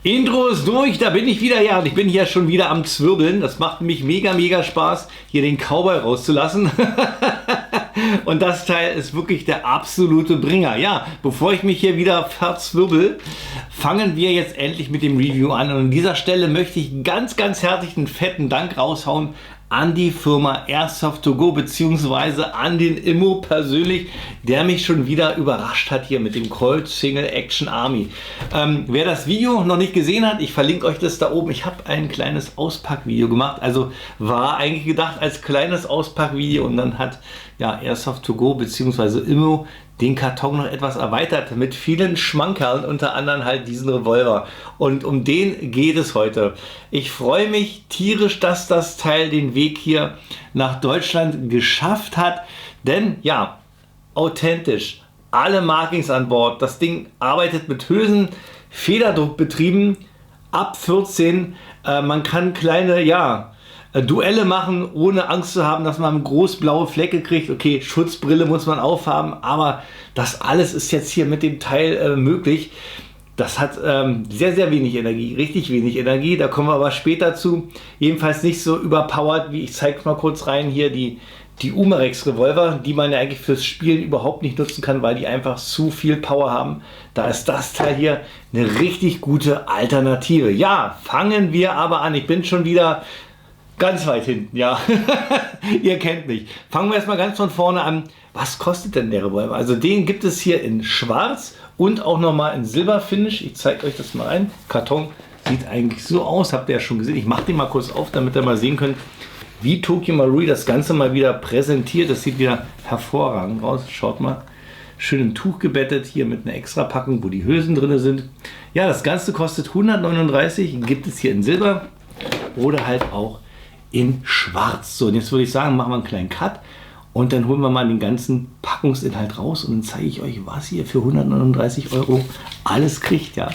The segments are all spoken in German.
Intro ist durch, da bin ich wieder. Ja, und ich bin hier schon wieder am Zwirbeln. Das macht mich mega Spaß, hier den Cowboy rauszulassen. Und das Teil ist wirklich der absolute Bringer. Ja, bevor ich mich hier wieder verzwirbel, fangen wir jetzt endlich mit dem Review an. Und an dieser Stelle möchte ich ganz herzlich einen fetten Dank raushauen an die Firma Airsoft2Go beziehungsweise an den Immo persönlich, der mich schon wieder überrascht hat hier mit dem Colt Single Action Army. Wer das Video noch nicht gesehen hat, ich verlinke euch das da oben. Ich habe ein kleines Auspackvideo gemacht, also war eigentlich gedacht als kleines Auspackvideo und dann hat ja Airsoft2Go beziehungsweise Immo den Karton noch etwas erweitert mit vielen Schmankerln, unter anderem halt diesen Revolver. Und um den geht es heute. Ich freue mich tierisch, dass das Teil den Weg hier nach Deutschland geschafft hat. Denn ja, authentisch, alle Markings an Bord. Das Ding arbeitet mit Hülsen, Federdruck betrieben, ab 14. Man kann kleine, Duelle machen, ohne Angst zu haben, dass man groß blaue Flecke kriegt. Okay, Schutzbrille muss man aufhaben, aber das alles ist jetzt hier mit dem Teil möglich. Das hat sehr wenig Energie, richtig wenig Energie. Da kommen wir aber später zu. Jedenfalls nicht so überpowered, wie ich zeige mal kurz rein hier die Umarex Revolver, die man ja eigentlich fürs Spielen überhaupt nicht nutzen kann, weil die einfach zu viel Power haben. Da ist das Teil hier eine richtig gute Alternative. Ja, fangen wir aber an. Ich bin schon wieder ganz weit hinten, ja. Ihr kennt mich. Fangen wir erstmal ganz von vorne an. Was kostet denn der Revolver? Also den gibt es hier in Schwarz und auch nochmal in Silberfinish. Ich zeige euch das mal ein. Karton sieht eigentlich so aus, habt ihr ja schon gesehen. Ich mache den mal kurz auf, damit ihr mal sehen könnt, wie Tokyo Marui das Ganze mal wieder präsentiert. Das sieht wieder hervorragend aus. Schaut mal. Schön im Tuch gebettet, hier mit einer extra Packung, wo die Hülsen drin sind. Ja, das Ganze kostet 139, gibt es hier in Silber oder halt auch in Schwarz. So, und jetzt würde ich sagen, machen wir einen kleinen Cut und dann holen wir mal den ganzen Packungsinhalt raus und dann zeige ich euch, was ihr für 139 € alles kriegt, ja.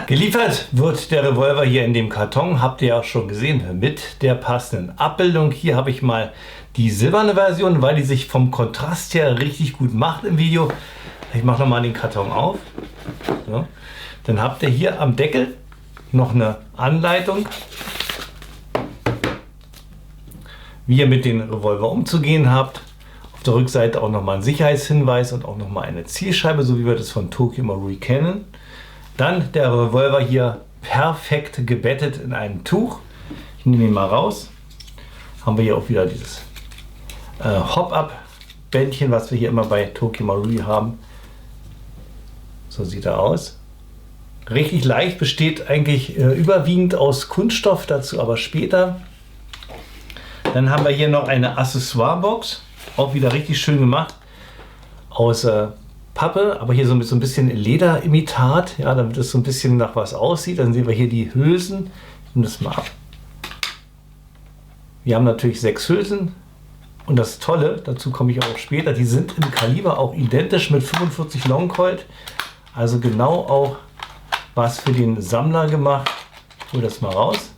Geliefert wird der Revolver hier in dem Karton, habt ihr ja auch schon gesehen, mit der passenden Abbildung. Hier habe ich mal die silberne Version, weil die sich vom Kontrast her richtig gut macht im Video. Ich mache nochmal den Karton auf. So. Dann habt ihr hier am Deckel noch eine Anleitung, wie ihr mit den Revolver umzugehen habt. Auf der Rückseite auch nochmal ein Sicherheitshinweis und auch nochmal eine Zielscheibe, so wie wir das von Tokyo Marui kennen. Dann der Revolver hier perfekt gebettet in einem Tuch. Ich nehme ihn mal raus. Haben wir hier auch wieder dieses Hop-Up-Bändchen, was wir hier immer bei Tokyo Marui haben. So sieht er aus. Richtig leicht, besteht eigentlich überwiegend aus Kunststoff, dazu aber später. Dann haben wir hier noch eine Accessoire-Box, auch wieder richtig schön gemacht, aus Pappe, aber hier so mit so ein bisschen Lederimitat, ja, damit es so ein bisschen nach was aussieht. Dann sehen wir hier die Hülsen. Ich nehme das mal ab. Wir haben natürlich 6 Hülsen und das Tolle, dazu komme ich auch später, die sind im Kaliber auch identisch mit 45 Long Colt, also genau auch was für den Sammler gemacht. Ich hole das mal raus.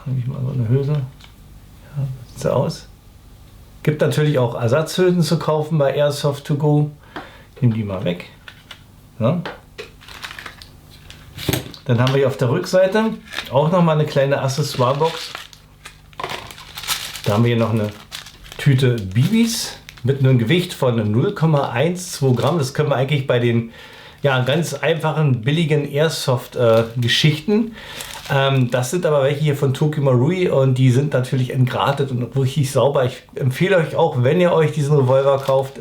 Nehme ich mal so eine Hülse. Ja, sieht so aus. Gibt natürlich auch Ersatzhülsen zu kaufen bei Airsoft2Go. Ich nehme die mal weg. Ja. Dann haben wir hier auf der Rückseite auch noch mal eine kleine Accessoire-Box. Da haben wir hier noch eine Tüte BBs mit einem Gewicht von 0,12 Gramm. Das können wir eigentlich bei den ganz einfachen, billigen Airsoft-Geschichten. Das sind aber welche hier von Tokyo Marui und die sind natürlich entgratet und richtig sauber. Ich empfehle euch auch, wenn ihr euch diesen Revolver kauft,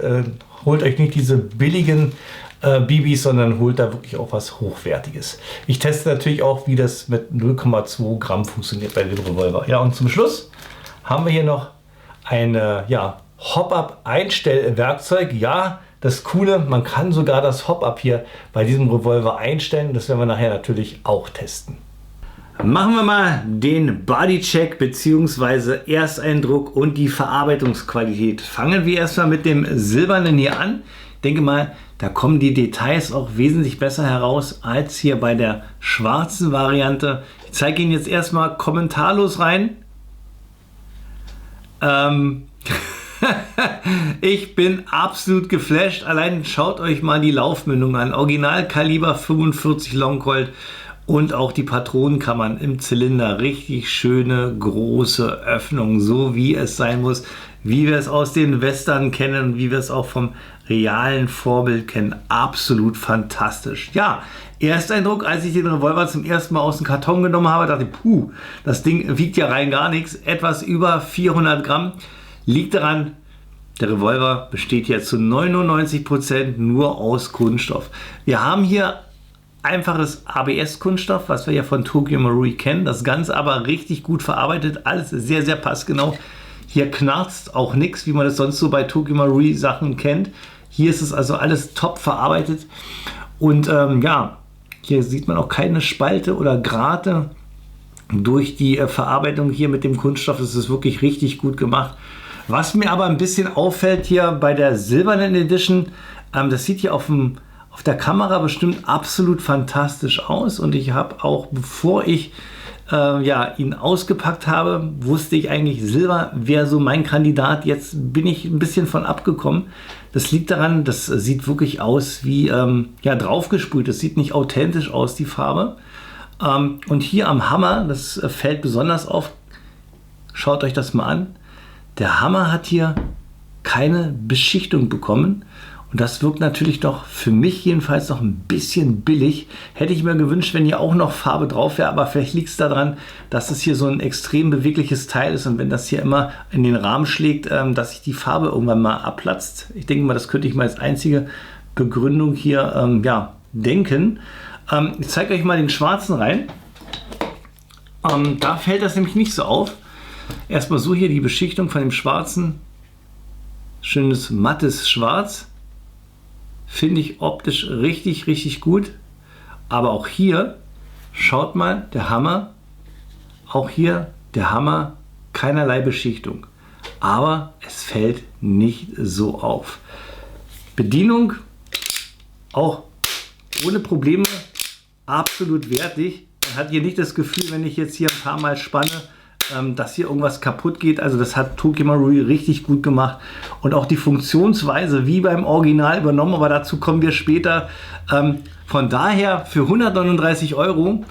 holt euch nicht diese billigen BBs, sondern holt da wirklich auch was Hochwertiges. Ich teste natürlich auch, wie das mit 0,2 Gramm funktioniert bei dem Revolver. Ja, und zum Schluss haben wir hier noch ein Hop-Up-Einstellwerkzeug. Ja, das Coole, man kann sogar das Hop-Up hier bei diesem Revolver einstellen. Das werden wir nachher natürlich auch testen. Machen wir mal den Bodycheck bzw. Ersteindruck und die Verarbeitungsqualität. Fangen wir erstmal mit dem Silbernen hier an. Ich denke mal, da kommen die Details auch wesentlich besser heraus als hier bei der schwarzen Variante. Ich zeige Ihnen jetzt erstmal kommentarlos rein. Ich bin absolut geflasht. Allein schaut euch mal die Laufmündung an. Originalkaliber 45 Long Colt und auch die Patronenkammern im Zylinder. Richtig schöne, große Öffnung, so wie es sein muss. Wie wir es aus den Western kennen und wie wir es auch vom realen Vorbild kennen. Absolut fantastisch. Ja, Ersteindruck, als ich den Revolver zum ersten Mal aus dem Karton genommen habe, dachte ich, puh, das Ding wiegt ja rein gar nichts. Etwas über 400 Gramm. Liegt daran, der Revolver besteht ja zu 99% nur aus Kunststoff. Wir haben hier einfaches ABS-Kunststoff, was wir ja von Tokyo Marui kennen. Das Ganze aber richtig gut verarbeitet. Alles sehr, sehr passgenau. Hier knarzt auch nichts, wie man das sonst so bei Tokyo Marui Sachen kennt. Hier ist es also alles top verarbeitet. Und ja, hier sieht man auch keine Spalte oder Grate. Durch die Verarbeitung hier mit dem Kunststoff ist es wirklich richtig gut gemacht. Was mir aber ein bisschen auffällt hier bei der silbernen Edition, das sieht hier auf der Kamera bestimmt absolut fantastisch aus. Und ich habe auch, bevor ich ja, ihn ausgepackt habe, wusste ich eigentlich, Silber wäre so mein Kandidat. Jetzt bin ich ein bisschen von abgekommen. Das liegt daran, das sieht wirklich aus wie ja, draufgesprüht. Das sieht nicht authentisch aus, die Farbe. Und hier am Hammer, das fällt besonders auf, schaut euch das mal an. Der Hammer hat hier keine Beschichtung bekommen. Und das wirkt natürlich doch für mich jedenfalls noch ein bisschen billig. Hätte ich mir gewünscht, wenn hier auch noch Farbe drauf wäre, aber vielleicht liegt es daran, dass es hier so ein extrem bewegliches Teil ist und wenn das hier immer in den Rahmen schlägt, dass sich die Farbe irgendwann mal abplatzt. Ich denke mal, das könnte ich mal als einzige Begründung hier ja, denken. Ich zeige euch mal den schwarzen rein. Da fällt das nämlich nicht so auf. Erstmal so hier die Beschichtung von dem schwarzen. Schönes mattes Schwarz. Finde ich optisch richtig, richtig gut. Aber auch hier, schaut mal, der Hammer. Auch hier der Hammer, keinerlei Beschichtung. Aber es fällt nicht so auf. Bedienung auch ohne Probleme, absolut wertig. Man hat hier nicht das Gefühl, wenn ich jetzt hier ein paar Mal spanne, dass hier irgendwas kaputt geht. Also das hat Tokyo Marui richtig gut gemacht. Und auch die Funktionsweise wie beim Original übernommen, aber dazu kommen wir später. Von daher für 139 Euro,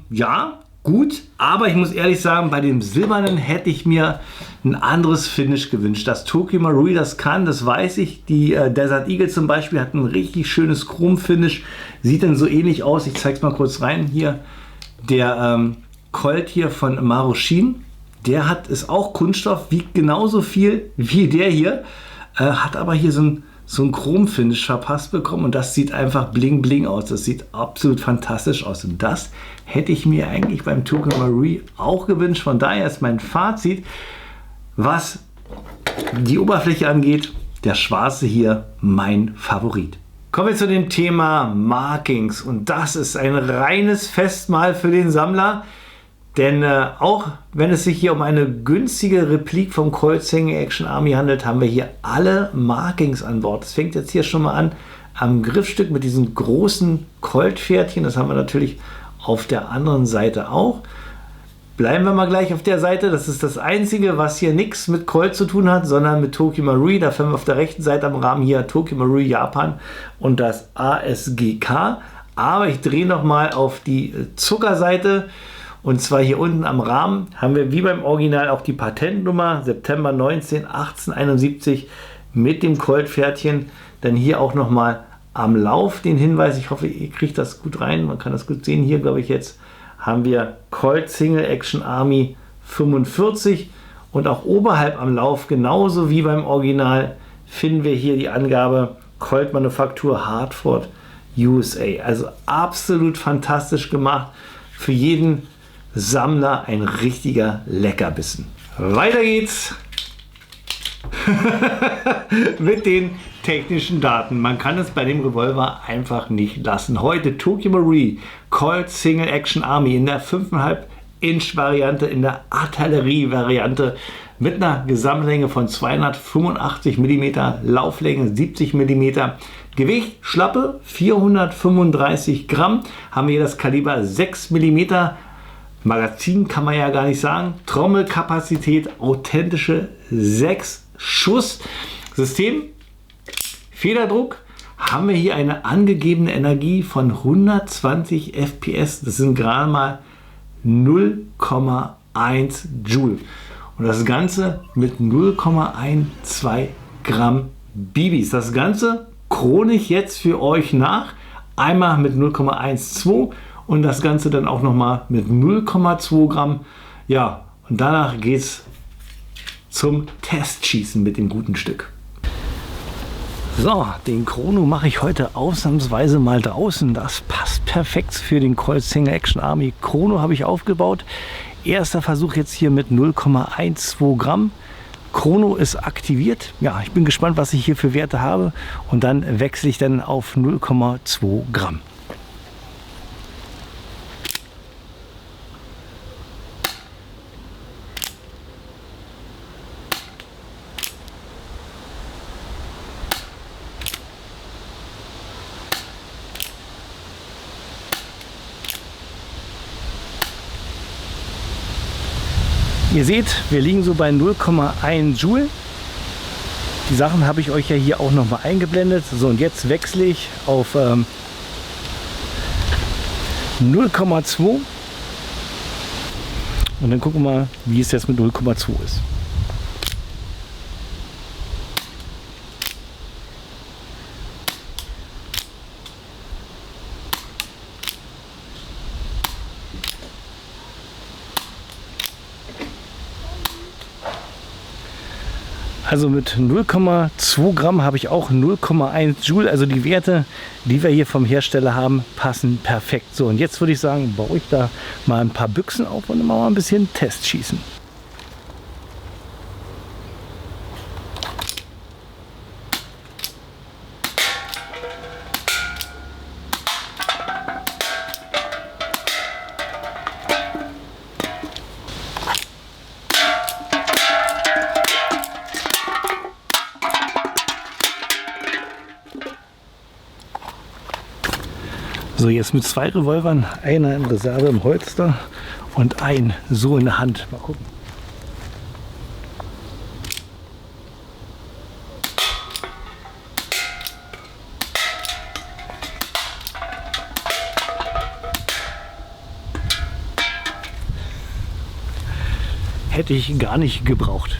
ja, gut. Aber ich muss ehrlich sagen, bei dem Silbernen hätte ich mir ein anderes Finish gewünscht. Dass Tokyo Marui das kann, das weiß ich. Die Desert Eagle zum Beispiel hat ein richtig schönes Chrom-Finish. Sieht dann so ähnlich aus. Ich zeige es mal kurz rein. Hier der Colt hier von Marushin, der ist auch Kunststoff, wiegt genauso viel wie der hier, hat aber hier so ein Chrom-Finish verpasst bekommen und das sieht einfach bling bling aus. Das sieht absolut fantastisch aus und das hätte ich mir eigentlich beim Tokyo Marui auch gewünscht. Von daher ist mein Fazit, was die Oberfläche angeht, der schwarze hier mein Favorit. Kommen wir zu dem Thema Markings und das ist ein reines Festmahl für den Sammler. Denn auch wenn es sich hier um eine günstige Replik vom Colt Single Action Army handelt, haben wir hier alle Markings an Bord. Das fängt jetzt hier schon mal an am Griffstück mit diesen großen Colt-Pferdchen. Das haben wir natürlich auf der anderen Seite auch. Bleiben wir mal gleich auf der Seite. Das ist das Einzige, was hier nichts mit Colt zu tun hat, sondern mit Tokyo Marui. Da finden wir auf der rechten Seite am Rahmen hier Tokyo Marui Japan und das ASGK. Aber ich drehe noch mal auf die Zuckerseite. Und zwar hier unten am Rahmen haben wir wie beim Original auch die Patentnummer September 19 1871 mit dem Colt-Pferdchen. Dann hier auch nochmal am Lauf den Hinweis. Ich hoffe, ihr kriegt das gut rein. Man kann das gut sehen. Hier, glaube ich, jetzt haben wir Colt Single Action Army 45. Und auch oberhalb am Lauf, genauso wie beim Original, finden wir hier die Angabe Colt Manufaktur Hartford USA. Also absolut fantastisch gemacht. Für jeden Sammler ein richtiger Leckerbissen. Weiter geht's mit den technischen Daten. Man kann es bei dem Revolver einfach nicht lassen. Heute Tokyo Marui Colt Single Action Army in der 5,5 Inch Variante, in der Artillerie Variante mit einer Gesamtlänge von 285 mm, Lauflänge 70 mm, Gewicht schlappe 435 Gramm, haben wir hier das Kaliber 6 mm, Magazin kann man ja gar nicht sagen, Trommelkapazität authentische 6 Schusssystem. Federdruck haben wir hier eine angegebene Energie von 120 FPS. Das sind gerade mal 0,1 Joule. Und das Ganze mit 0,12 Gramm BBs. Das Ganze krone ich jetzt für euch nach. Einmal mit 0,12 und das Ganze dann auch nochmal mit 0,2 Gramm. Ja, und danach geht es zum Testschießen mit dem guten Stück. So, den Chrono mache ich heute ausnahmsweise mal draußen. Das passt perfekt für den Colt Single Action Army. Chrono habe ich aufgebaut. Erster Versuch jetzt hier mit 0,12 Gramm. Chrono ist aktiviert. Ja, ich bin gespannt, was ich hier für Werte habe. Und dann wechsle ich dann auf 0,2 Gramm. Ihr seht, wir liegen so bei 0,1 Joule. Die Sachen habe ich euch ja hier auch noch mal eingeblendet. So, und jetzt wechsle ich auf 0,2 und dann gucken wir mal, wie es jetzt mit 0,2 ist. Also mit 0,2 Gramm habe ich auch 0,1 Joule. Also die Werte, die wir hier vom Hersteller haben, passen perfekt. So, und jetzt würde ich sagen, baue ich da mal ein paar Büchsen auf und mal ein bisschen Testschießen. So, jetzt mit 2 Revolvern, einer in Reserve im Holster und ein so in der Hand. Mal gucken. Hätte ich gar nicht gebraucht.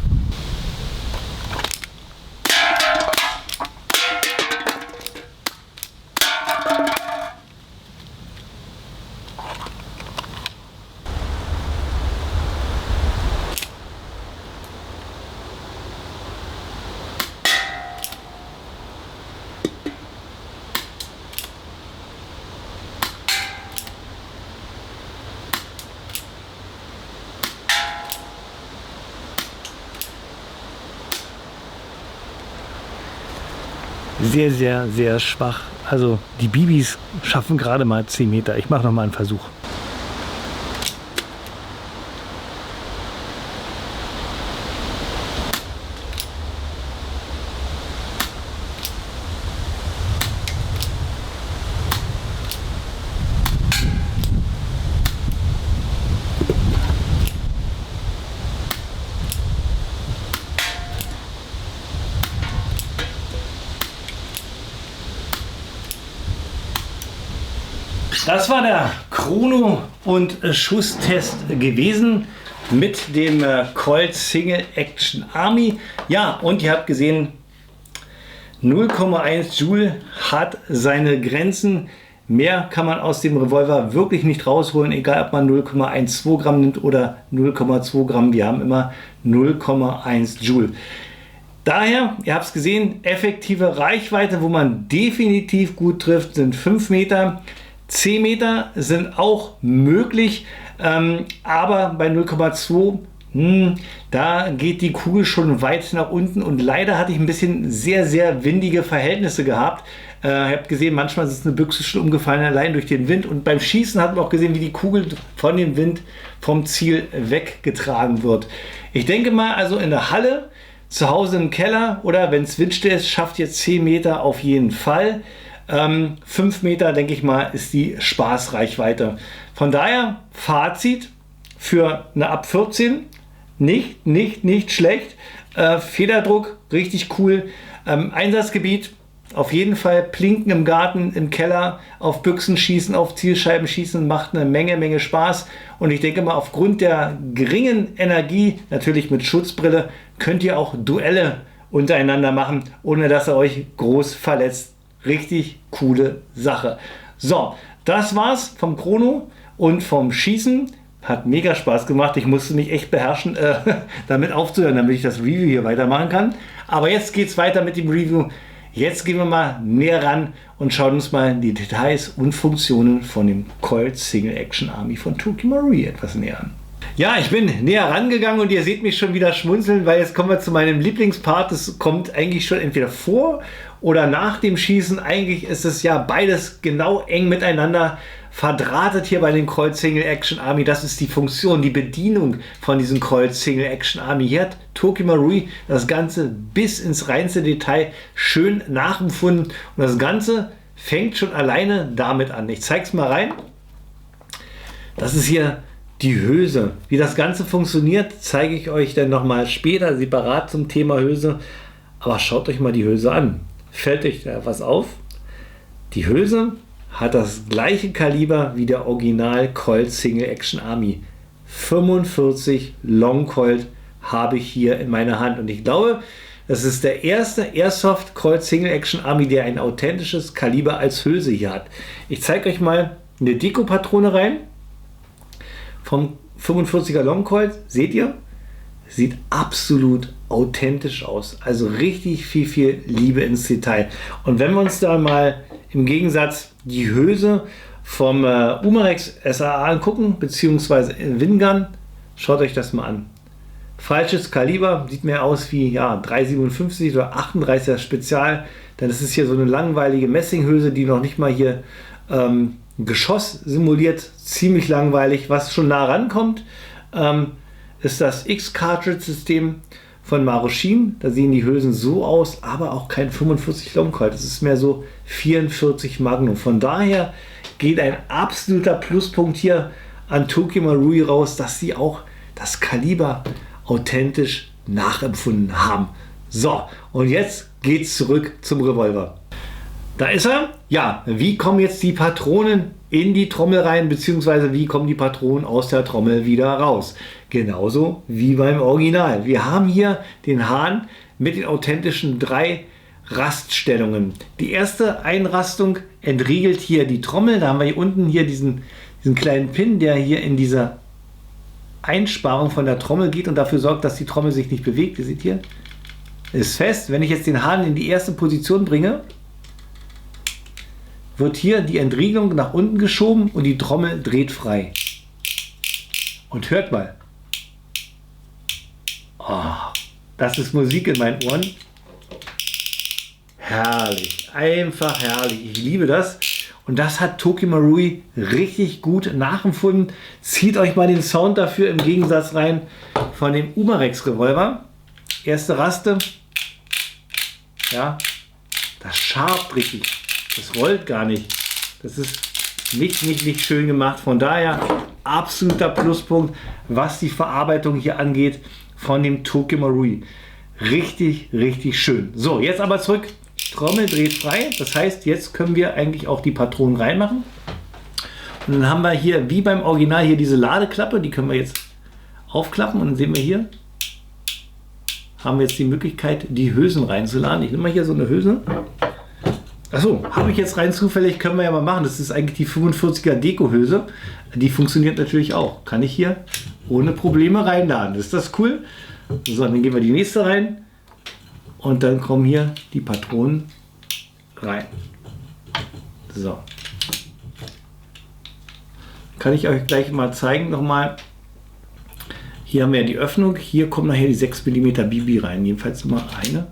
Sehr, sehr, sehr schwach. Also die BBs schaffen gerade mal 10 Meter. Ich mache noch mal einen Versuch. Das war der Chrono- und Schusstest gewesen mit dem Colt Single Action Army. Ja, und ihr habt gesehen, 0,1 Joule hat seine Grenzen. Mehr kann man aus dem Revolver wirklich nicht rausholen, egal ob man 0,12 Gramm nimmt oder 0,2 Gramm. Wir haben immer 0,1 Joule. Daher, ihr habt es gesehen, effektive Reichweite, wo man definitiv gut trifft, sind 5 Meter. 10 Meter sind auch möglich, aber bei 0,2 da geht die Kugel schon weit nach unten und leider hatte ich ein bisschen sehr, sehr windige Verhältnisse gehabt. Ihr habt gesehen, manchmal ist eine Büchse schon umgefallen, allein durch den Wind, und beim Schießen hat man auch gesehen, wie die Kugel von dem Wind vom Ziel weggetragen wird. Ich denke mal, also in der Halle, zu Hause im Keller oder wenn es windstill ist, schafft ihr 10 Meter auf jeden Fall. 5 Meter, denke ich mal, ist die Spaßreichweite. Von daher, Fazit für eine ab 14, nicht schlecht. Federdruck, richtig cool. Einsatzgebiet, auf jeden Fall Plinken im Garten, im Keller, auf Büchsen schießen, auf Zielscheiben schießen, macht eine Menge Spaß. Und ich denke mal, aufgrund der geringen Energie, natürlich mit Schutzbrille, könnt ihr auch Duelle untereinander machen, ohne dass ihr euch groß verletzt. Richtig coole Sache. So, das war's vom Chrono und vom Schießen. Hat mega Spaß gemacht. Ich musste mich echt beherrschen, damit aufzuhören, damit ich das Review hier weitermachen kann. Aber jetzt geht's weiter mit dem Review. Jetzt gehen wir mal näher ran und schauen uns mal die Details und Funktionen von dem Colt Single Action Army von Toki Marui etwas näher an. Ja, ich bin näher rangegangen und ihr seht mich schon wieder schmunzeln, weil jetzt kommen wir zu meinem Lieblingspart. Das kommt eigentlich schon entweder vor oder nach dem Schießen. Eigentlich ist es ja beides genau eng miteinander verdrahtet hier bei den Colt Single Action Army. Das ist die Funktion, die Bedienung von diesem Colt Single Action Army. Hier hat Toki Marui das Ganze bis ins reinste Detail schön nachempfunden. Und das Ganze fängt schon alleine damit an. Ich zeige es mal rein. Das ist hier die Hülse. Wie das Ganze funktioniert, zeige ich euch dann nochmal später separat zum Thema Hülse. Aber schaut euch mal die Hülse an. Fällt euch da was auf? Die Hülse hat das gleiche Kaliber wie der Original Colt Single Action Army. 45 Long Colt habe ich hier in meiner Hand. Und ich glaube, das ist der erste Airsoft Colt Single Action Army, der ein authentisches Kaliber als Hülse hier hat. Ich zeige euch mal eine Deko-Patrone rein. Vom 45er Long Colt, seht ihr? Sieht absolut authentisch aus. Also richtig viel Liebe ins Detail. Und wenn wir uns da mal im Gegensatz die Hülse vom Umarex SAA angucken, beziehungsweise Wingun, schaut euch das mal an. Falsches Kaliber, sieht mehr aus wie ja, 357 oder 38er Spezial. Denn es ist hier so eine langweilige Messinghülse, die noch nicht mal hier Geschoss simuliert. Ziemlich langweilig. Was schon nah rankommt, ist das X-Cartridge-System von Marushin. Da sehen die Hülsen so aus, aber auch kein 45 Long Colt. Das ist mehr so 44 Magnum. Von daher geht ein absoluter Pluspunkt hier an Toki Marui raus, dass sie auch das Kaliber authentisch nachempfunden haben. So, und jetzt geht's zurück zum Revolver. Da ist er. Ja, wie kommen jetzt die Patronen in die Trommel rein, beziehungsweise wie kommen die Patronen aus der Trommel wieder raus? Genauso wie beim Original. Wir haben hier den Hahn mit den authentischen 3 Raststellungen. Die erste Einrastung entriegelt hier die Trommel. Da haben wir hier unten hier diesen kleinen Pin, der hier in dieser Einsparung von der Trommel geht und dafür sorgt, dass die Trommel sich nicht bewegt. Ihr seht hier, ist fest. Wenn ich jetzt den Hahn in die erste Position bringe, wird hier die Entriegelung nach unten geschoben und die Trommel dreht frei. Und hört mal. Oh, das ist Musik in meinen Ohren. Herrlich, einfach herrlich. Ich liebe das. Und das hat Toki Marui richtig gut nachempfunden. Zieht euch mal den Sound dafür im Gegensatz rein von dem Umarex Revolver. Erste Raste. Ja, das schabt richtig. Das rollt gar nicht. Das ist nicht schön gemacht. Von daher absoluter Pluspunkt, was die Verarbeitung hier angeht von dem Toki Marui. Richtig schön. So, jetzt aber zurück. Trommel dreht frei. Das heißt, jetzt können wir eigentlich auch die Patronen reinmachen. Und dann haben wir hier, wie beim Original, hier diese Ladeklappe. Die können wir jetzt aufklappen. Und dann sehen wir hier, haben wir jetzt die Möglichkeit, die Hülsen reinzuladen. Ich nehme mal hier so eine Hülse. Achso, habe ich jetzt rein zufällig, können wir ja mal machen. Das ist eigentlich die 45er Deko-Hülse. Die funktioniert natürlich auch. Kann ich hier ohne Probleme reinladen. Ist das cool? So, dann gehen wir die nächste rein. Und dann kommen hier die Patronen rein. So. Kann ich euch gleich mal zeigen nochmal. Hier haben wir die Öffnung. Hier kommt nachher die 6 mm BB rein. Jedenfalls immer eine.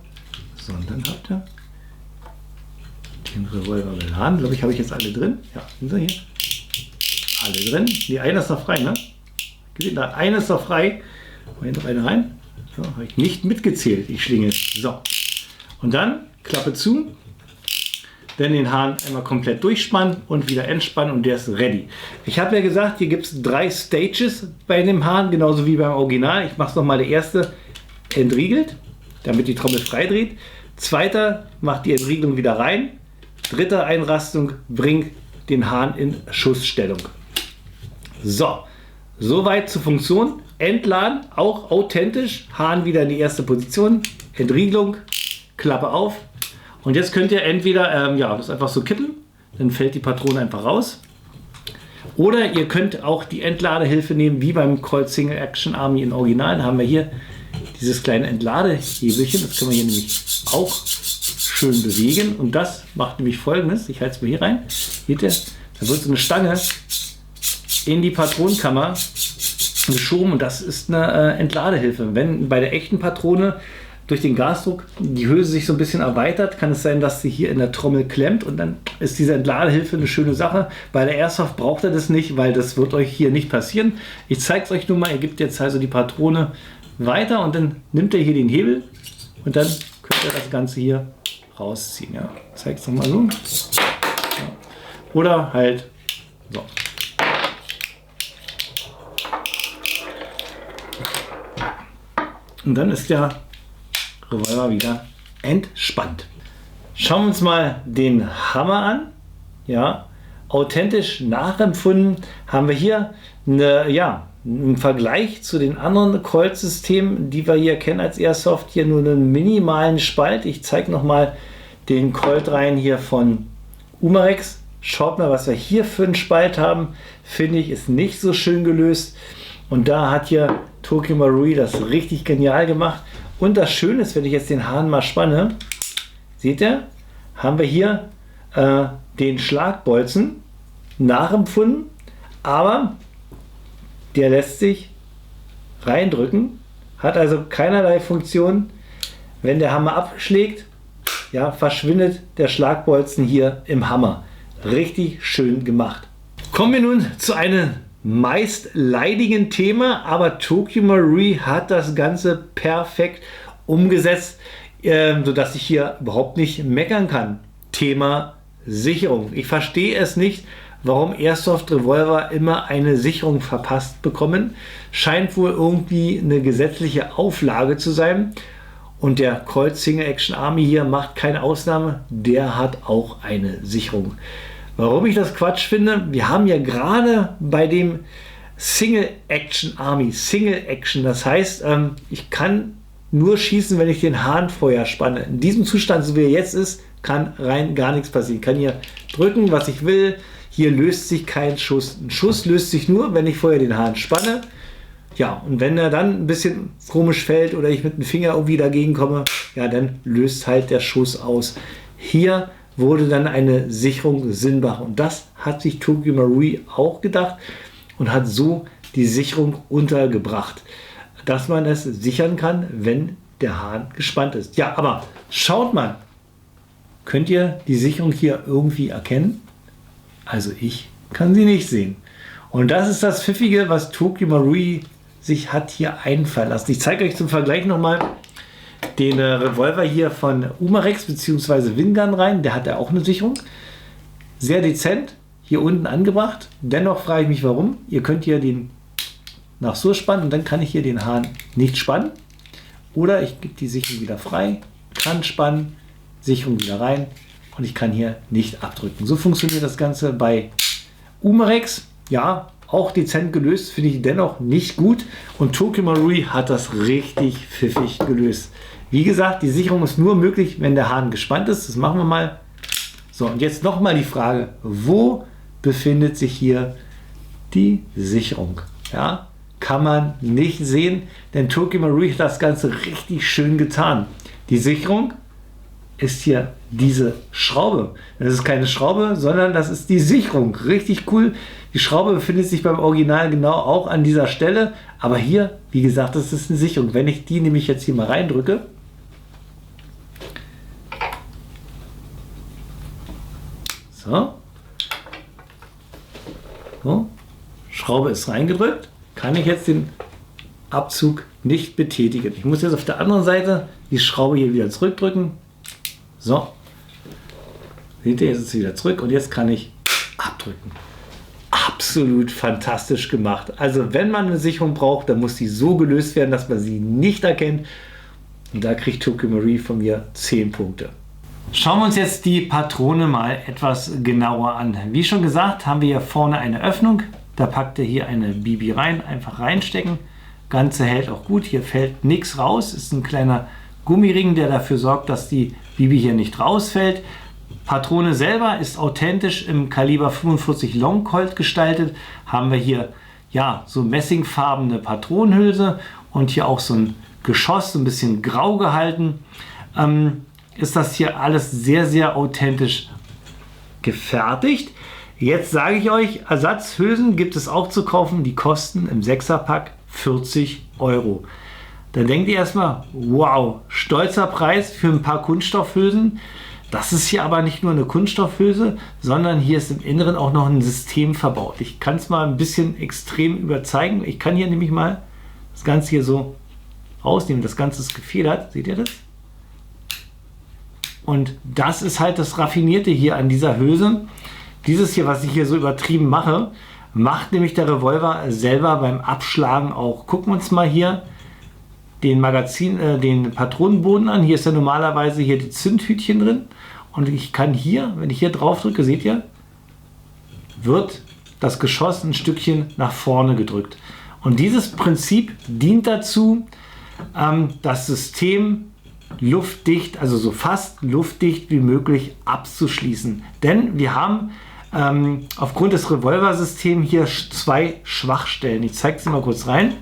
So, und dann habt ihr den Revolver geladen. Glaube ich, habe ich jetzt alle drin. Ja, sind sie hier? Alle drin. Die eine ist noch frei, ne? Gesehen, da eine ist noch frei. Hier noch eine rein. So, habe ich nicht mitgezählt, die Schlinge. So. Und dann Klappe zu. Dann den Hahn einmal komplett durchspannen und wieder entspannen und der ist ready. Ich habe ja gesagt, hier gibt es 3 Stages bei dem Hahn, genauso wie beim Original. Ich mache es nochmal, der erste entriegelt. damit die Trommel frei dreht. Zweiter macht die Entriegelung wieder rein. Dritte Einrastung bringt den Hahn in Schussstellung. So, soweit zur Funktion. Entladen, auch authentisch. Hahn wieder in die erste Position. Entriegelung, Klappe auf. Und jetzt könnt ihr entweder das einfach so kippen, dann fällt die Patrone einfach raus. Oder ihr könnt auch die Entladehilfe nehmen, wie beim Colt Single Action Army in Original. Da haben wir hier dieses kleine Entladehebelchen. Das können wir hier nämlich auch schön bewegen. Und das macht nämlich Folgendes. Ich halte es mal hier rein. Seht ihr? Da wird so eine Stange in die Patronenkammer geschoben und das ist eine Entladehilfe. Wenn bei der echten Patrone durch den Gasdruck die Hülse sich so ein bisschen erweitert, kann es sein, dass sie hier in der Trommel klemmt und dann ist diese Entladehilfe eine schöne Sache. Bei der Airsoft braucht ihr das nicht, weil das wird euch hier nicht passieren. Ich zeige es euch nur mal. Ihr gebt jetzt also die Patrone weiter und dann nimmt ihr hier den Hebel und dann könnt ihr das Ganze hier rausziehen. Ja, ich zeige es nochmal so. Ja. Oder halt so. Und dann ist der Revolver wieder entspannt. Schauen wir uns mal den Hammer an. Ja, authentisch nachempfunden haben wir hier einen Vergleich zu den anderen Colt-Systemen, die wir hier kennen als Airsoft. Hier nur einen minimalen Spalt. Ich zeige nochmal den Colt rein hier von Umarex. Schaut mal, was wir hier für einen Spalt haben. Finde ich, ist nicht so schön gelöst. Und da hat hier Tokyo Marui das richtig genial gemacht. Und das Schöne ist, wenn ich jetzt den Hahn mal spanne, seht ihr, haben wir hier den Schlagbolzen nachempfunden, aber der lässt sich reindrücken, hat also keinerlei Funktion. Wenn der Hammer abschlägt, ja, verschwindet der Schlagbolzen hier im Hammer. Richtig schön gemacht. Kommen wir nun zu einem meist leidigen Thema, aber Tokyo Marui hat das Ganze perfekt umgesetzt, sodass ich hier überhaupt nicht meckern kann. Thema Sicherung. Ich verstehe es nicht, warum Airsoft Revolver immer eine Sicherung verpasst bekommen. Scheint wohl irgendwie eine gesetzliche Auflage zu sein. Und der Colt Single Action Army hier macht keine Ausnahme. Der hat auch eine Sicherung. Warum ich das Quatsch finde? Wir haben ja gerade bei dem Single Action Army, Single Action, das heißt, ich kann nur schießen, wenn ich den Hahn vorher spanne. In diesem Zustand, so wie er jetzt ist, kann rein gar nichts passieren. Ich kann hier drücken, was ich will. Hier löst sich kein Schuss. Ein Schuss löst sich nur, wenn ich vorher den Hahn spanne. Ja, und wenn er dann ein bisschen komisch fällt oder ich mit dem Finger irgendwie dagegen komme, ja, dann löst halt der Schuss aus. Hier wurde dann eine Sicherung sinnbar. Und das hat sich Tokyo Marui auch gedacht und hat so die Sicherung untergebracht, dass man es sichern kann, wenn der Hahn gespannt ist. Ja, aber schaut mal, könnt ihr die Sicherung hier irgendwie erkennen? Also ich kann sie nicht sehen. Und das ist das Pfiffige, was Tokyo Marui sich hat hier einfallen lassen. Ich zeige euch zum Vergleich nochmal den Revolver hier von Umarex bzw. Wingun rein. Der hat ja auch eine Sicherung. Sehr dezent hier unten angebracht. Dennoch frage ich mich, warum. Ihr könnt hier den nach so spannen und dann kann ich hier den Hahn nicht spannen. Oder ich gebe die Sicherung wieder frei, kann spannen, Sicherung wieder rein und ich kann hier nicht abdrücken. So funktioniert das Ganze bei Umarex. Ja, auch dezent gelöst, finde ich dennoch nicht gut. Und Tokyo Marui hat das richtig pfiffig gelöst. Wie gesagt, die Sicherung ist nur möglich, wenn der Hahn gespannt ist. Das machen wir mal. So, und jetzt nochmal die Frage, wo befindet sich hier die Sicherung? Ja, kann man nicht sehen, denn Tokyo Marui hat das Ganze richtig schön getan. Die Sicherung ist hier diese Schraube. Das ist keine Schraube, sondern das ist die Sicherung. Richtig cool. Die Schraube befindet sich beim Original genau auch an dieser Stelle. Aber hier, wie gesagt, das ist eine Sicherung. Wenn ich die nämlich jetzt hier mal reindrücke, so, Schraube ist reingedrückt, kann ich jetzt den Abzug nicht betätigen. Ich muss jetzt auf der anderen Seite die Schraube hier wieder zurückdrücken. So, seht ihr, jetzt ist sie wieder zurück und jetzt kann ich abdrücken. Absolut fantastisch gemacht. Also wenn man eine Sicherung braucht, dann muss die so gelöst werden, dass man sie nicht erkennt. Und da kriegt Tokyo Marine von mir 10 Punkte. Schauen wir uns jetzt die Patrone mal etwas genauer an. Wie schon gesagt, haben wir hier vorne eine Öffnung. Da packt ihr hier eine Bibi rein, einfach reinstecken. Ganze hält auch gut, hier fällt nichts raus. Ist ein kleiner Gummiring, der dafür sorgt, dass die Bibi hier nicht rausfällt. Patrone selber ist authentisch im Kaliber 45 Long Colt gestaltet. Haben wir hier ja so messingfarbene Patronenhülse und hier auch so ein Geschoss, so ein bisschen grau gehalten. Ist das hier alles sehr, sehr authentisch gefertigt. Jetzt sage ich euch, Ersatzhülsen gibt es auch zu kaufen, die kosten im 6er-Pack 40 Euro. Da denkt ihr erstmal, wow, stolzer Preis für ein paar Kunststoffhülsen. Das ist hier aber nicht nur eine Kunststoffhülse, sondern hier ist im Inneren auch noch ein System verbaut. Ich kann es mal ein bisschen extrem überzeigen. Ich kann hier nämlich mal das Ganze hier so rausnehmen. Das Ganze ist gefedert, seht ihr das? Und das ist halt das Raffinierte hier an dieser Hülse. Dieses hier, was ich hier so übertrieben mache, macht nämlich der Revolver selber beim Abschlagen auch. Gucken wir uns mal hier den den Patronenboden an. Hier ist ja normalerweise hier die Zündhütchen drin. Und ich kann hier, wenn ich hier drauf drücke, seht ihr, wird das Geschoss ein Stückchen nach vorne gedrückt. Und dieses Prinzip dient dazu, das System luftdicht, also so fast luftdicht wie möglich abzuschließen. Denn wir haben aufgrund des Revolversystems hier 2 Schwachstellen. Ich zeige sie mal kurz rein.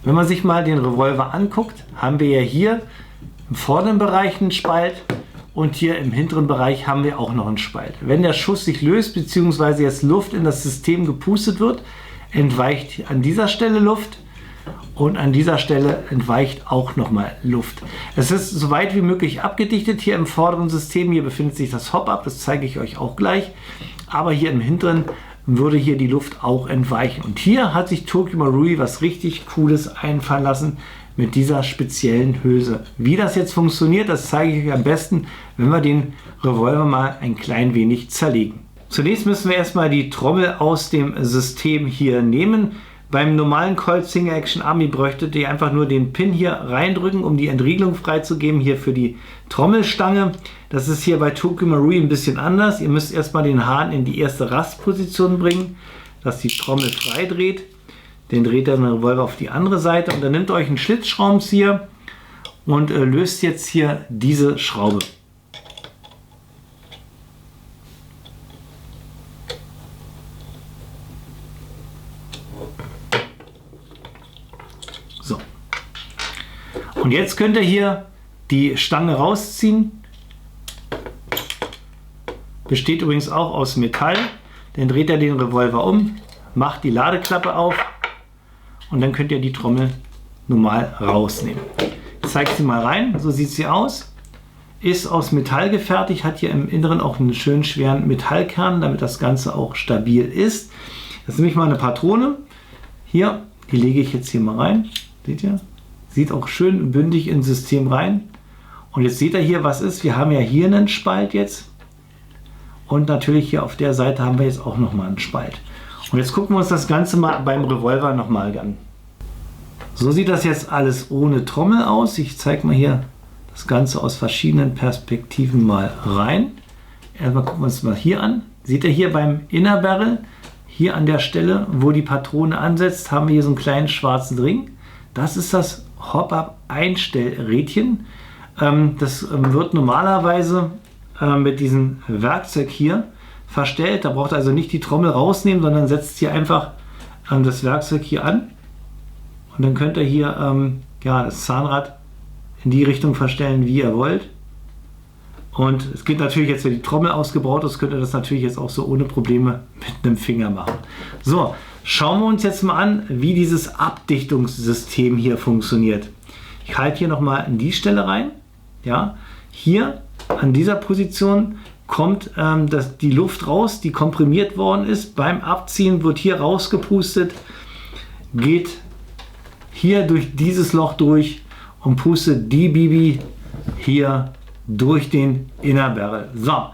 Wenn man sich mal den Revolver anguckt, haben wir ja hier im vorderen Bereich einen Spalt und hier im hinteren Bereich haben wir auch noch einen Spalt. Wenn der Schuss sich löst bzw. jetzt Luft in das System gepustet wird, entweicht an dieser Stelle Luft und an dieser Stelle entweicht auch nochmal Luft. Es ist so weit wie möglich abgedichtet hier im vorderen System. Hier befindet sich das Hop-Up, das zeige ich euch auch gleich. Aber hier im hinteren würde hier die Luft auch entweichen. Und hier hat sich Tokyo Marui was richtig Cooles einfallen lassen mit dieser speziellen Hülse. Wie das jetzt funktioniert, das zeige ich euch am besten, wenn wir den Revolver mal ein klein wenig zerlegen. Zunächst müssen wir erstmal die Trommel aus dem System hier nehmen. Beim normalen Colt Single Action Army bräuchtet ihr einfach nur den Pin hier reindrücken, um die Entriegelung freizugeben, hier für die Trommelstange. Das ist hier bei Tokyo Marui ein bisschen anders. Ihr müsst erstmal den Hahn in die erste Rastposition bringen, dass die Trommel frei dreht. Den dreht ihr den Revolver auf die andere Seite und dann nehmt ihr euch einen Schlitzschraubenzieher und löst jetzt hier diese Schraube. So. Und jetzt könnt ihr hier die Stange rausziehen. Besteht übrigens auch aus Metall. Dann dreht ihr den Revolver um, macht die Ladeklappe auf und dann könnt ihr die Trommel normal rausnehmen. Ich zeige sie mal rein. So sieht sie aus. Ist aus Metall gefertigt, hat hier im Inneren auch einen schönen schweren Metallkern, damit das Ganze auch stabil ist. Das ist nämlich mal eine Patrone. Hier, die lege ich jetzt hier mal rein. Seht ihr? Sieht auch schön bündig ins System rein. Und jetzt seht ihr hier, was ist. Wir haben ja hier einen Spalt jetzt. Und natürlich hier auf der Seite haben wir jetzt auch nochmal einen Spalt. Und jetzt gucken wir uns das Ganze mal beim Revolver nochmal an. So sieht das jetzt alles ohne Trommel aus. Ich zeige mal hier das Ganze aus verschiedenen Perspektiven mal rein. Erstmal gucken wir uns mal hier an. Seht ihr hier beim Inner Barrel, hier an der Stelle, wo die Patrone ansetzt, haben wir hier so einen kleinen schwarzen Ring. Das ist das Hop-Up-Einstellrädchen. Das wird normalerweise mit diesem Werkzeug hier verstellt. Da braucht ihr also nicht die Trommel rausnehmen, sondern setzt hier einfach das Werkzeug hier an. Und dann könnt ihr hier ja, das Zahnrad in die Richtung verstellen, wie ihr wollt. Und es geht natürlich jetzt, wenn die Trommel ausgebaut ist, könnt ihr das natürlich jetzt auch so ohne Probleme mit einem Finger machen. So, schauen wir uns jetzt mal an, wie dieses Abdichtungssystem hier funktioniert. Ich halte hier nochmal in die Stelle rein. Ja, hier an dieser Position kommt die Luft raus, die komprimiert worden ist. Beim Abziehen wird hier rausgepustet, geht hier durch dieses Loch durch und pustet die Bibi hier durch den Inner Barrel. So,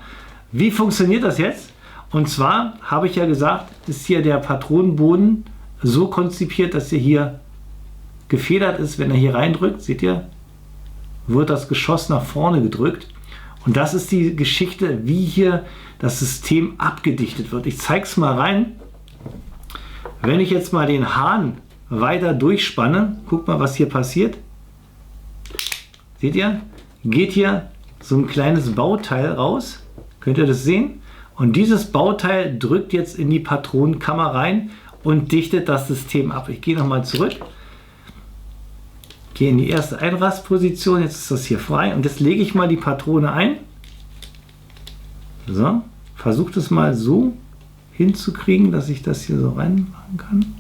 wie funktioniert das jetzt? Und zwar habe ich ja gesagt, ist hier der Patronenboden so konzipiert, dass er hier gefedert ist, wenn er hier reindrückt. Seht ihr? wird das Geschoss nach vorne gedrückt. Und das ist die Geschichte, wie hier das System abgedichtet wird. Ich zeige es mal rein. Wenn ich jetzt mal den Hahn weiter durchspanne, guck mal, was hier passiert. Seht ihr? Geht hier so ein kleines Bauteil raus. Könnt ihr das sehen? Und dieses Bauteil drückt jetzt in die Patronenkammer rein und dichtet das System ab. Ich gehe nochmal zurück. Gehe in die erste Einrastposition. Jetzt ist das hier frei. Und jetzt lege ich mal die Patrone ein. So. Versucht es mal so hinzukriegen, dass ich das hier so reinmachen kann.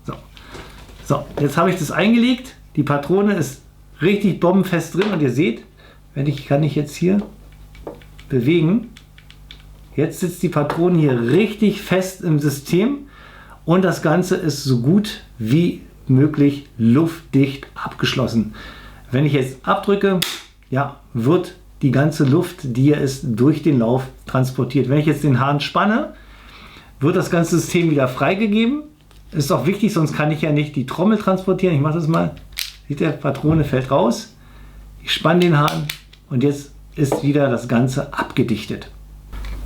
So. So, jetzt habe ich das eingelegt. Die Patrone ist richtig bombenfest drin und ihr seht, kann ich jetzt hier bewegen. Jetzt sitzt die Patrone hier richtig fest im System und das Ganze ist so gut wie möglich luftdicht abgeschlossen. Wenn ich jetzt abdrücke, ja, wird die ganze Luft, die hier ist, durch den Lauf transportiert. Wenn ich jetzt den Hahn spanne, wird das ganze System wieder freigegeben. Ist auch wichtig, sonst kann ich ja nicht die Trommel transportieren. Ich mache das mal. Seht ihr, Patrone fällt raus. Ich spanne den Hahn und jetzt ist wieder das Ganze abgedichtet.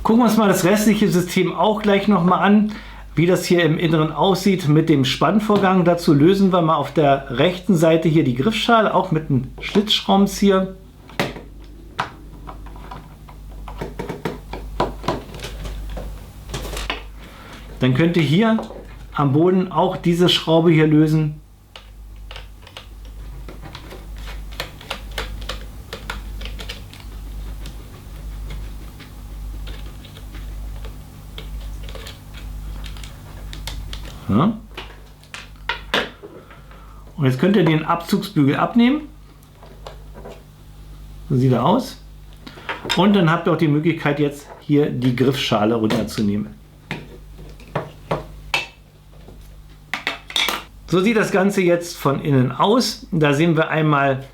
Gucken wir uns mal das restliche System auch gleich nochmal an, wie das hier im Inneren aussieht mit dem Spannvorgang. Dazu lösen wir mal auf der rechten Seite hier die Griffschale, auch mit einem Schlitzschraubenzieher. Dann könnt ihr hier am Boden auch diese Schraube hier lösen. Ja. Und jetzt könnt ihr den Abzugsbügel abnehmen. So sieht er aus. Und dann habt ihr auch die Möglichkeit, jetzt hier die Griffschale runterzunehmen. So sieht das Ganze jetzt von innen aus. Da sehen wir einmal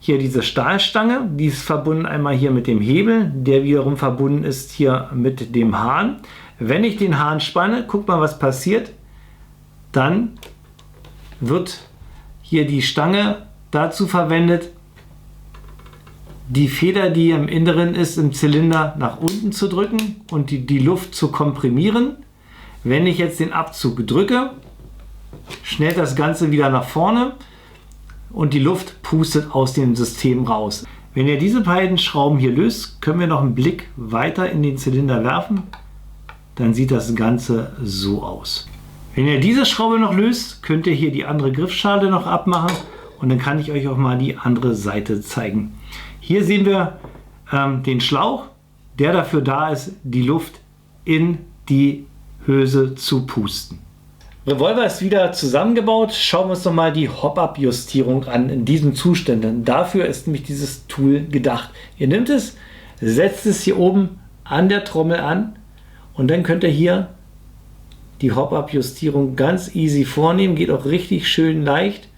hier diese Stahlstange. Die ist verbunden einmal hier mit dem Hebel, der wiederum verbunden ist hier mit dem Hahn. Wenn ich den Hahn spanne, guckt mal, was passiert. Dann wird hier die Stange dazu verwendet, die Feder, die im Inneren ist, im Zylinder nach unten zu drücken und die Luft zu komprimieren. Wenn ich jetzt den Abzug drücke, schnellt das Ganze wieder nach vorne und die Luft pustet aus dem System raus. Wenn ihr diese beiden Schrauben hier löst, können wir noch einen Blick weiter in den Zylinder werfen. Dann sieht das Ganze so aus. Wenn ihr diese Schraube noch löst, könnt ihr hier die andere Griffschale noch abmachen und dann kann ich euch auch mal die andere Seite zeigen. Hier sehen wir den Schlauch, der dafür da ist, die Luft in die Hülse zu pusten. Revolver ist wieder zusammengebaut. Schauen wir uns noch mal die Hop-Up-Justierung an in diesem Zustand. Denn dafür ist nämlich dieses Tool gedacht. Ihr nehmt es, setzt es hier oben an der Trommel an und dann könnt ihr hier die Hop-Up-Justierung ganz easy vornehmen. Geht auch richtig schön leicht.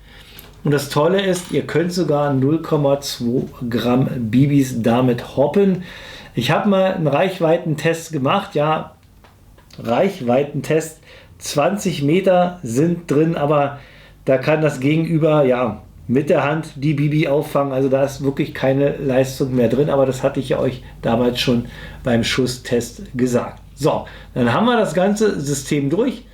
Und das Tolle ist, ihr könnt sogar 0,2 Gramm BBs damit hoppen. Ich habe mal einen Reichweitentest gemacht. Ja, Reichweitentest. 20 Meter sind drin, aber da kann das Gegenüber ja mit der Hand die BB auffangen. Also da ist wirklich keine Leistung mehr drin, aber das hatte ich ja euch damals schon beim Schusstest gesagt. So, dann haben wir das ganze System durch.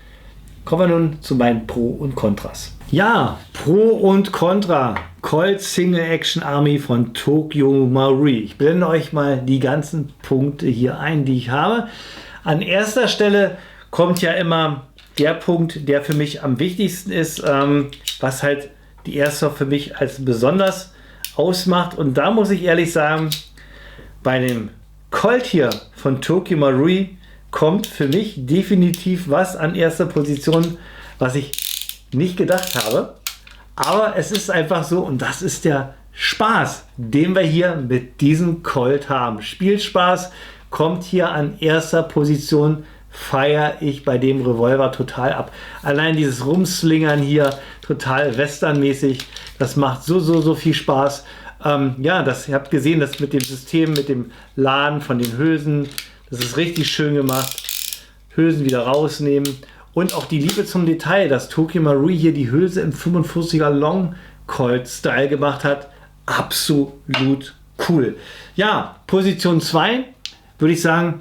Kommen wir nun zu meinen Pro und Kontras. Ja, Pro und Contra. Colt Single Action Army von Tokyo Marui. Ich blende euch mal die ganzen Punkte hier ein, die ich habe. An erster Stelle kommt ja immer der Punkt, der für mich am wichtigsten ist, was halt die Airsoft für mich als besonders ausmacht. Und da muss ich ehrlich sagen, bei dem Colt hier von Tokyo Marui kommt für mich definitiv was an erster Position, was ich nicht gedacht habe. Aber es ist einfach so und das ist der Spaß, den wir hier mit diesem Colt haben. Spielspaß kommt hier an erster Position, feiere ich bei dem Revolver total ab. Allein dieses Rumslingern hier, total westernmäßig, das macht so viel Spaß. Ja, ihr habt gesehen, das mit dem System, mit dem Laden von den Hülsen, das ist richtig schön gemacht. Hülsen wieder rausnehmen Und auch die Liebe zum Detail, dass Tokyo Marui hier die Hülse im 45er Long Colt Style gemacht hat, absolut cool. Ja, Position 2 würde ich sagen,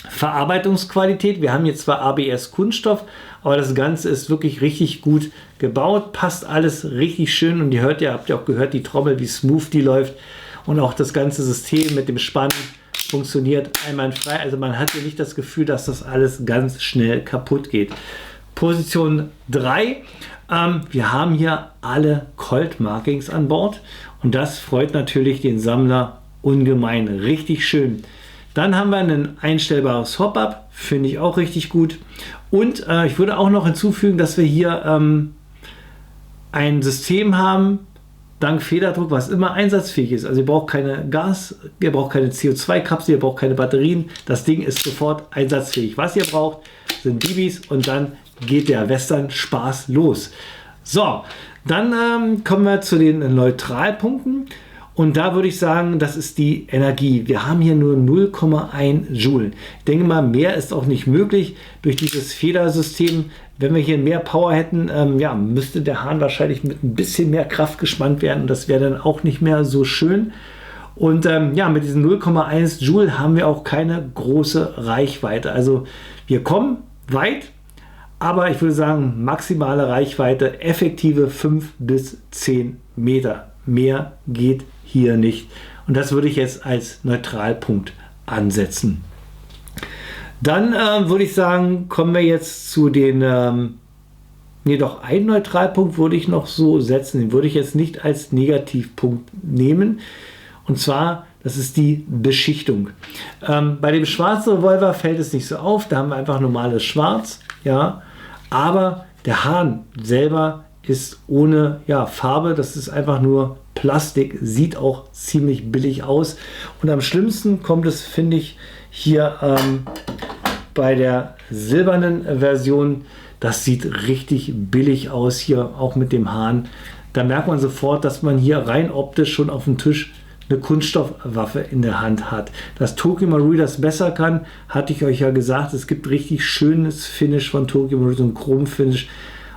Verarbeitungsqualität. Wir haben hier zwar ABS Kunststoff, aber das Ganze ist wirklich richtig gut gebaut, passt alles richtig schön und ihr hört ja, habt ihr auch gehört, die Trommel, wie smooth die läuft und auch das ganze System mit dem Spannen funktioniert einwandfrei. Also man hat hier nicht das Gefühl, dass das alles ganz schnell kaputt geht. Position 3. Wir haben hier alle Colt Markings an Bord und das freut natürlich den Sammler ungemein. Richtig schön. Dann haben wir ein einstellbares Hop-Up, finde ich auch richtig gut. Und ich würde auch noch hinzufügen, dass wir hier ein System haben, dank Federdruck, was immer einsatzfähig ist. Also ihr braucht keine Gas, ihr braucht keine CO2-Kapsel, ihr braucht keine Batterien. Das Ding ist sofort einsatzfähig. Was ihr braucht, sind BBs und dann geht der Western-Spaß los. So, dann kommen wir zu den Neutralpunkten. Und da würde ich sagen, das ist die Energie. Wir haben hier nur 0,1 Joule. Ich denke mal, mehr ist auch nicht möglich durch dieses Federsystem. Wenn wir hier mehr Power hätten, ja, müsste der Hahn wahrscheinlich mit ein bisschen mehr Kraft gespannt werden. Und das wäre dann auch nicht mehr so schön. Und ja, mit diesen 0,1 Joule haben wir auch keine große Reichweite. Also wir kommen weit, aber ich würde sagen, maximale Reichweite, effektive 5 bis 10 Meter. Mehr geht hier nicht. Und das würde ich jetzt als Neutralpunkt ansetzen. Dann würde ich sagen, kommen wir jetzt zu den, einen Neutralpunkt würde ich noch so setzen. Den würde ich jetzt nicht als Negativpunkt nehmen. Und zwar, das ist die Beschichtung. Bei dem schwarzen Revolver fällt es nicht so auf. Da haben wir einfach normales Schwarz. Ja, aber der Hahn selber ist ohne Farbe. Das ist einfach nur Plastik. Sieht auch ziemlich billig aus. Und am schlimmsten kommt es, finde ich, hier bei der silbernen Version. Das sieht richtig billig aus hier, auch mit dem Hahn. Da merkt man sofort, dass man hier rein optisch schon auf dem Tisch eine Kunststoffwaffe in der Hand hat. Dass Tokyo Marui das besser kann, hatte ich euch ja gesagt. Es gibt richtig schönes Finish von Tokyo Marui, so ein Chrom-Finish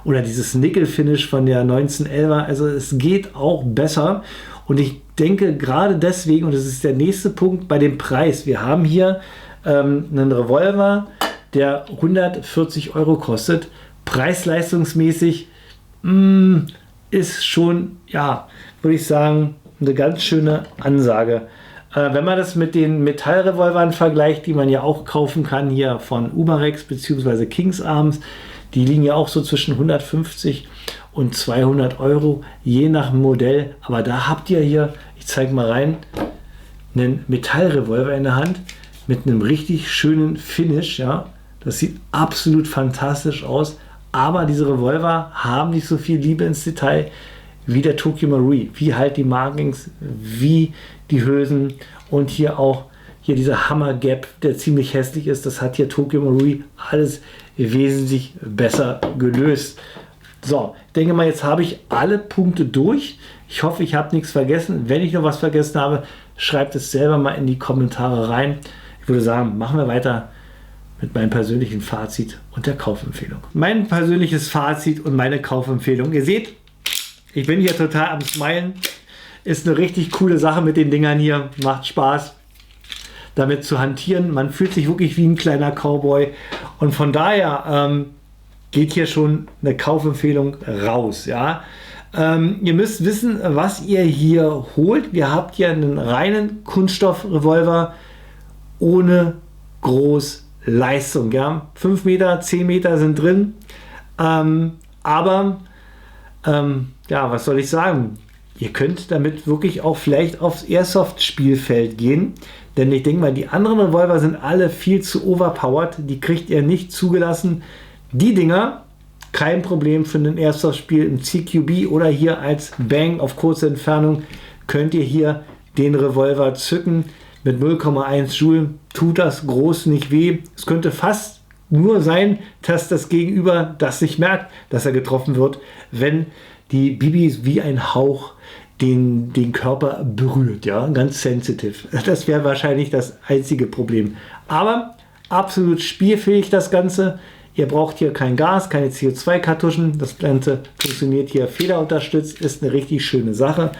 oder dieses Nickel-Finish von der 1911er. Also es geht auch besser. Und ich denke gerade deswegen, und das ist der nächste Punkt, bei dem Preis. Wir haben hier einen Revolver, der 140 Euro kostet. Preis-leistungsmäßig ist schon, würde ich sagen, eine ganz schöne Ansage. Wenn man das mit den Metallrevolvern vergleicht, die man ja auch kaufen kann, hier von Umarex bzw. Kings Arms, die liegen ja auch so zwischen 150 und 200 Euro, je nach Modell. Aber da habt ihr hier, ich zeige mal rein, einen Metallrevolver in der Hand mit einem richtig schönen Finish. Ja, das sieht absolut fantastisch aus. Aber diese Revolver haben nicht so viel Liebe ins Detail wie der Tokyo Marui, wie halt die Markings, wie die Hülsen und hier auch dieser Hammer Gap, der ziemlich hässlich ist. Das hat hier Tokyo Marui alles wesentlich besser gelöst. So, ich denke mal, jetzt habe ich alle Punkte durch. Ich hoffe, ich habe nichts vergessen. Wenn ich noch was vergessen habe, schreibt es selber mal in die Kommentare rein. Ich würde sagen, machen wir weiter mit meinem persönlichen Fazit und der Kaufempfehlung. Mein persönliches Fazit und meine Kaufempfehlung. Ihr seht, ich bin hier total am Smilen. Ist eine richtig coole Sache mit den Dingern hier. Macht Spaß, damit zu hantieren. Man fühlt sich wirklich wie ein kleiner Cowboy. Und von daher geht hier schon eine Kaufempfehlung raus. Ja? Ihr müsst wissen, was ihr hier holt. Wir habt hier einen reinen Kunststoffrevolver ohne groß Leistung. Ja? 5 Meter, 10 Meter sind drin. Was soll ich sagen? Ihr könnt damit wirklich auch vielleicht aufs Airsoft-Spielfeld gehen. Denn ich denke mal, die anderen Revolver sind alle viel zu overpowered. Die kriegt ihr nicht zugelassen. Die Dinger, kein Problem für ein Airsoft-Spiel im CQB oder hier als Bang auf kurze Entfernung, könnt ihr hier den Revolver zücken. Mit 0,1 Joule tut das groß nicht weh. Es könnte fast nur sein, dass das Gegenüber das nicht merkt, dass er getroffen wird, wenn die Bibis wie ein Hauch den Körper berührt. Ja, ganz sensitiv. Das wäre wahrscheinlich das einzige Problem. Aber absolut spielfähig das Ganze. Ihr braucht hier kein Gas, keine CO2-Kartuschen. Das Ganze funktioniert hier federunterstützt, ist eine richtig schöne Sache.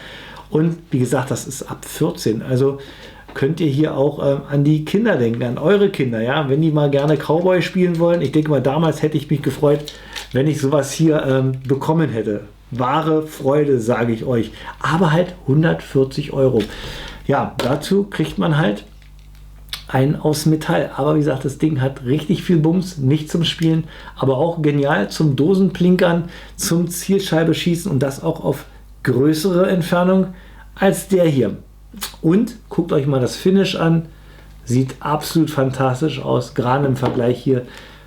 Und wie gesagt, das ist ab 14. Also könnt ihr hier auch an die Kinder denken, an eure Kinder. Ja? Wenn die mal gerne Cowboy spielen wollen. Ich denke mal, damals hätte ich mich gefreut, wenn ich sowas hier bekommen hätte. Wahre Freude, sage ich euch. Aber halt 140 Euro. Ja, dazu kriegt man halt einen aus Metall. Aber wie gesagt, das Ding hat richtig viel Bums, nicht zum Spielen, aber auch genial zum Dosenplinkern, zum Zielscheibe schießen und das auch auf größere Entfernung als der hier. Und guckt euch mal das Finish an. Sieht absolut fantastisch aus, gerade im Vergleich hier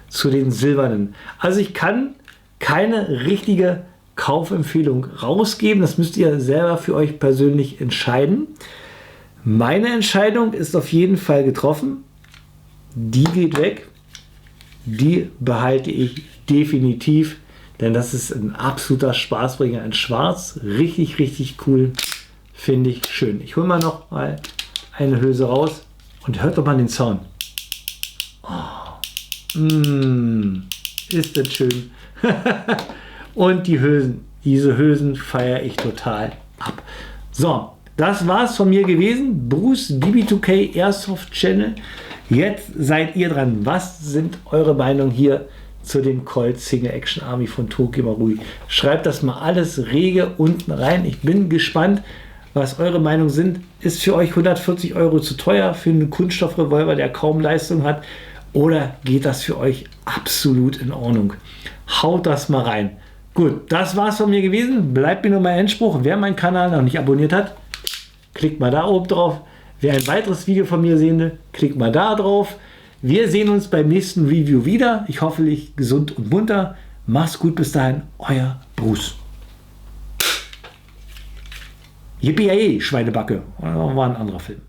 zu den silbernen. Also ich kann keine richtige Kaufempfehlung rausgeben. Das müsst ihr selber für euch persönlich entscheiden. Meine Entscheidung ist auf jeden Fall getroffen. Die geht weg. Die behalte ich definitiv, denn das ist ein absoluter Spaßbringer. Ein Schwarz, richtig, richtig cool. Finde ich schön. Ich hole mal noch mal eine Hülse raus und hört doch mal den Sound. Oh. Ist das schön. Und die Hülsen. Diese Hülsen feiere ich total ab. So, das war's von mir gewesen. Bruce BB2K Airsoft Channel. Jetzt seid ihr dran. Was sind eure Meinungen hier zu dem Colt Single Action Army von Toki Marui? Schreibt das mal alles rege unten rein. Ich bin gespannt, was eure Meinung sind. Ist für euch 140 Euro zu teuer für einen Kunststoffrevolver, der kaum Leistung hat? Oder geht das für euch absolut in Ordnung? Haut das mal rein. Gut, das war's von mir gewesen. Bleibt mir nur mein Endspruch. Wer meinen Kanal noch nicht abonniert hat, klickt mal da oben drauf. Wer ein weiteres Video von mir sehen will, klickt mal da drauf. Wir sehen uns beim nächsten Review wieder. Ich hoffe, gesund und munter. Macht's gut, bis dahin. Euer Bruce. Yippie, Schweinebacke. War ein anderer Film.